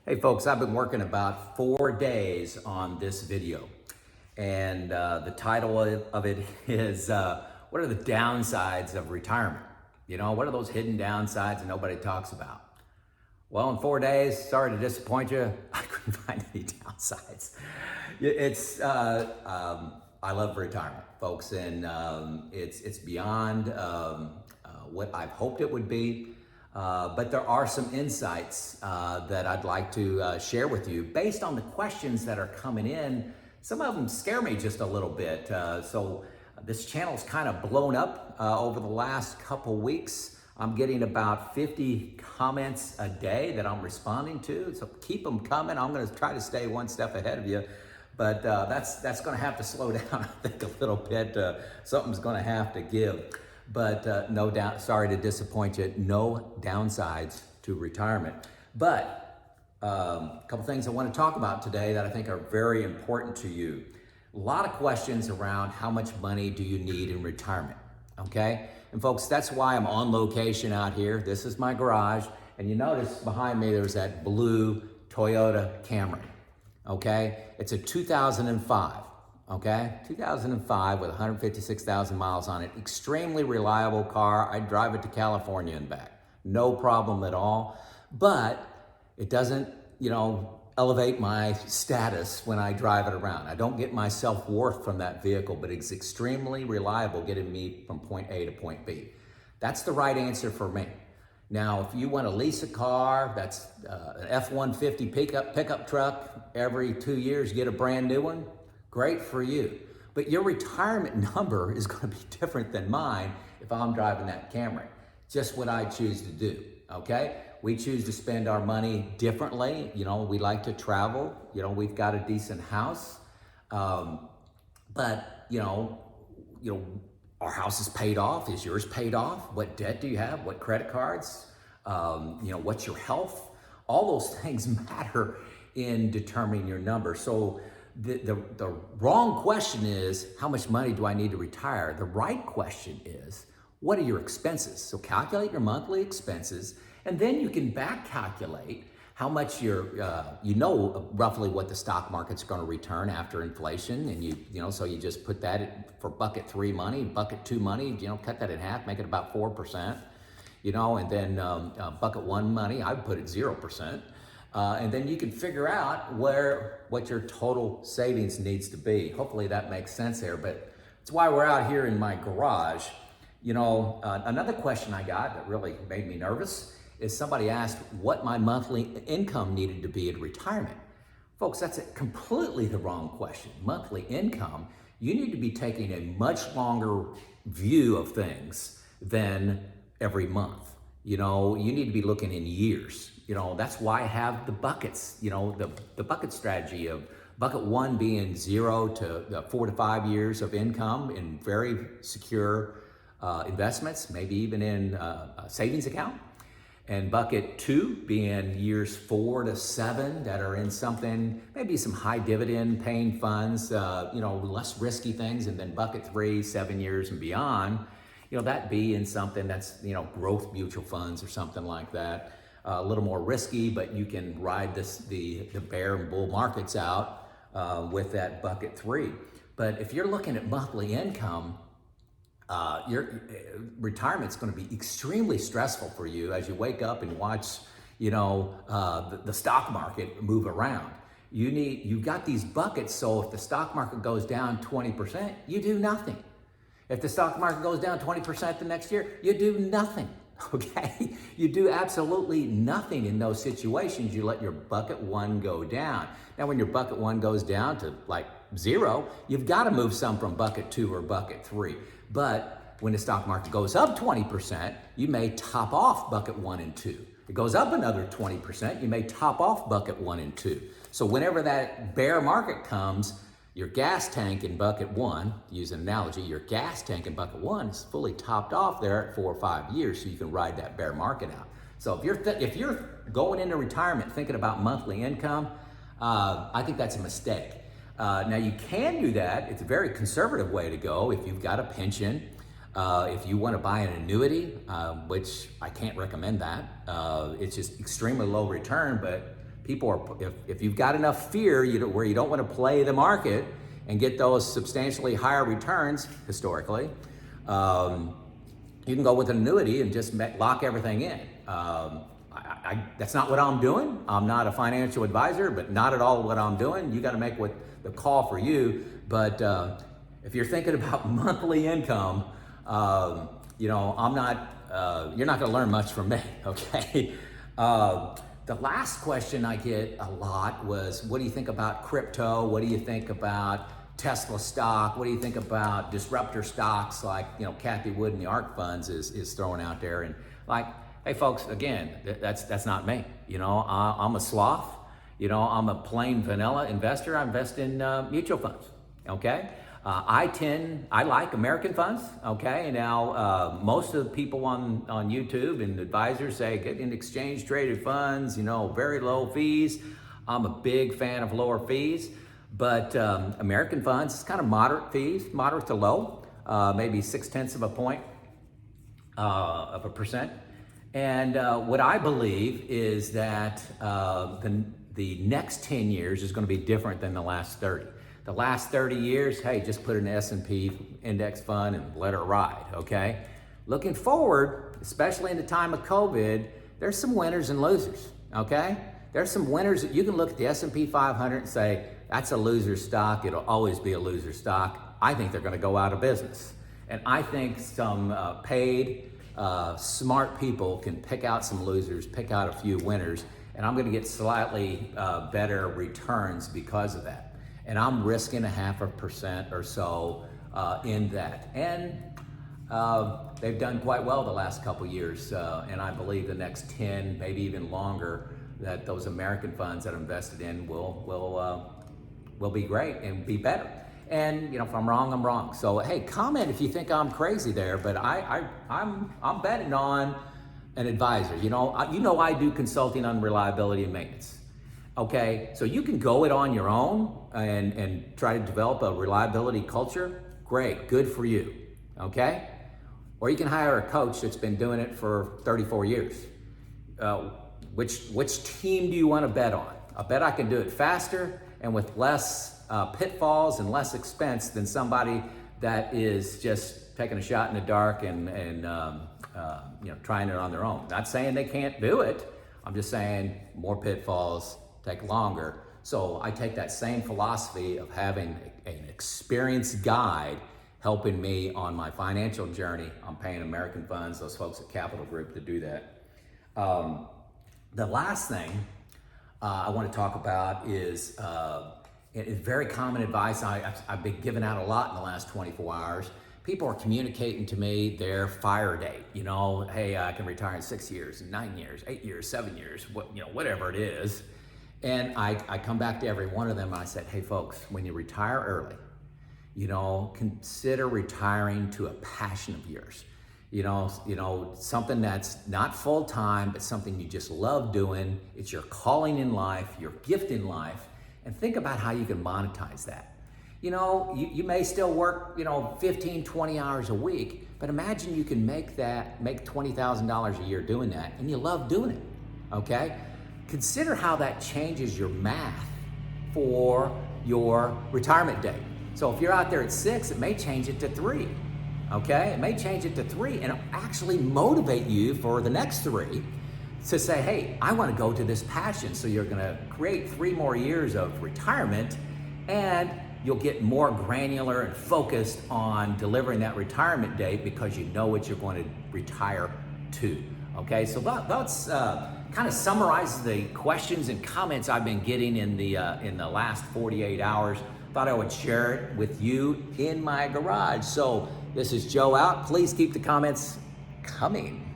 Hey folks, I've been working about 4 days on this video, and the title of it is what are the downsides of retirement? You know, what are those hidden downsides that nobody talks about? Well, in 4 days, sorry to disappoint you, I couldn't find any downsides. I love retirement, folks, and it's beyond what I've hoped it would be. But there are some insights that I'd like to share with you based on the questions that are coming in. Some of them scare me just a little bit. So this channel's kind of blown up over the last couple weeks. I'm getting about 50 comments a day that I'm responding to. So keep them coming. I'm going to try to stay one step ahead of you. But that's going to have to slow down, I think, a little bit. Something's going to have to give. But no doubt, sorry to disappoint you, no downsides to retirement. But a couple things I want to talk about today that I think are very important to you. A lot of questions around how much money do you need in retirement, okay? And folks, that's why I'm on location out here. This is my garage, and you notice behind me there's that blue Toyota Camry, okay? It's a 2005. Okay, 2005 with 156,000 miles on it. Extremely reliable car. I drive it to California and back. No problem at all. But it doesn't, elevate my status when I drive it around. I don't get my self-worth from that vehicle, but it's extremely reliable getting me from point A to point B. That's the right answer for me. Now, if you want to lease a car, that's an F-150 pickup truck. Every 2 years, you get a brand new one. Great for you. But your retirement number is going to be different than mine if I'm driving that Camry. Just what I choose to do, okay? We choose to spend our money differently. We like to travel. We've got a decent house. But our house is paid off. Is yours paid off? What debt do you have? What credit cards? What's your health? All those things matter in determining your number. So the wrong question is, how much money do I need to retire? The right question is, what are your expenses? So calculate your monthly expenses, and then you can back calculate how much roughly what the stock market's going to return after inflation. And so you just put that for bucket 3 money, bucket 2 money, cut that in half, make it about 4%, and then bucket 1 money, I would put it 0%. And then you can figure out what your total savings needs to be. Hopefully that makes sense there, but it's why we're out here in my garage. Another question I got that really made me nervous is somebody asked what my monthly income needed to be in retirement. Folks, that's completely the wrong question. Monthly income, you need to be taking a much longer view of things than every month. You need to be looking in years. That's why I have the buckets, the bucket strategy of bucket 1 being 0 to 4 to 5 years of income in very secure investments, maybe even in a savings account. And bucket 2 being years 4 to 7 that are in something, maybe some high dividend paying funds, less risky things. And then bucket 3, 7 years and beyond, that be in something that's, growth mutual funds or something like that. A little more risky, but you can ride the bear and bull markets out with that bucket 3. But if you're looking at monthly income, your retirement's going to be extremely stressful for you as you wake up and watch, the stock market move around. You've got these buckets, so if the stock market goes down 20%, you do nothing. If the stock market goes down 20% the next year, you do nothing. Okay, you do absolutely nothing in those situations. You let your bucket 1 go down. Now, when your bucket 1 goes down to like 0, you've got to move some from bucket 2 or bucket 3. But when the stock market goes up 20%, you may top off bucket 1 and 2. It goes up another 20%, you may top off bucket 1 and 2. So whenever that bear market comes, your gas tank in bucket 1, to use an analogy, your gas tank in bucket 1 is fully topped off there at 4 or 5 years, so you can ride that bear market out. So if you're going into retirement thinking about monthly income, I think that's a mistake. Now you can do that. It's a very conservative way to go if you've got a pension. If you want to buy an annuity, which I can't recommend that. It's just extremely low return, but people are, if you've got enough fear where you don't want to play the market and get those substantially higher returns historically, you can go with an annuity and just lock everything in. That's not what I'm doing. I'm not a financial advisor, but not at all what I'm doing. You got to make what the call for you. But if you're thinking about monthly income, I'm not. You're not going to learn much from me. Okay. The last question I get a lot was, what do you think about crypto? What do you think about Tesla stock? What do you think about disruptor stocks like, Kathy Wood and the ARK funds is throwing out there? And like, hey folks, again, that's not me. I'm a sloth. I'm a plain vanilla investor. I invest in mutual funds. Okay. I like American funds. Okay. Now, most of the people on YouTube and advisors say get in exchange traded funds, very low fees. I'm a big fan of lower fees. But American funds, it's kind of moderate fees, moderate to low, maybe 0.6 of a point of a percent. And what I believe is that the next 10 years is going to be different than the last 30. The last 30 years, hey, just put in an S&P index fund and let it ride, okay? Looking forward, especially in the time of COVID, there's some winners and losers, okay? There's some winners that you can look at the S&P 500 and say, that's a loser stock. It'll always be a loser stock. I think they're going to go out of business. And I think some paid, smart people can pick out some losers, pick out a few winners, and I'm going to get slightly better returns because of that. And I'm risking 0.5% or so in that. And they've done quite well the last couple years. And I believe the next 10, maybe even longer, that those American funds that are invested in will be great and be better. And if I'm wrong, I'm wrong. So hey, comment if you think I'm crazy there. But I'm betting on an advisor. I do consulting on reliability and maintenance. Okay, so you can go it on your own and try to develop a reliability culture. Great, good for you. Okay, or you can hire a coach that's been doing it for 34 years. Which team do you want to bet on? I bet I can do it faster and with less pitfalls and less expense than somebody that is just taking a shot in the dark and trying it on their own. Not saying they can't do it. I'm just saying more pitfalls, take longer. So I take that same philosophy of having an experienced guide helping me on my financial journey. I'm paying American funds, those folks at Capital Group, to do that. The last thing I want to talk about is very common advice I've been giving out a lot in the last 24 hours. People are communicating to me their fire date. Hey, I can retire in 6 years, 9 years, 8 years, 7 years, whatever it is. And I come back to every one of them and I said, hey folks, when you retire early, consider retiring to a passion of yours. Something that's not full-time, but something you just love doing. It's your calling in life, your gift in life, and think about how you can monetize that. You may still work, 15, 20 hours a week, but imagine you can make $20,000 a year doing that, and you love doing it, okay? Consider how that changes your math for your retirement date. So if you're out there at 6, it may change it to 3. Okay, it may change it to 3 and it'll actually motivate you for the next 3 to say, hey, I want to go to this passion. So you're going to create 3 more years of retirement and you'll get more granular and focused on delivering that retirement date because you know what you're going to retire to. Okay, so that's kind of summarizes the questions and comments I've been getting in the last 48 hours. Thought I would share it with you in my garage. So this is Joe out. Please keep the comments coming.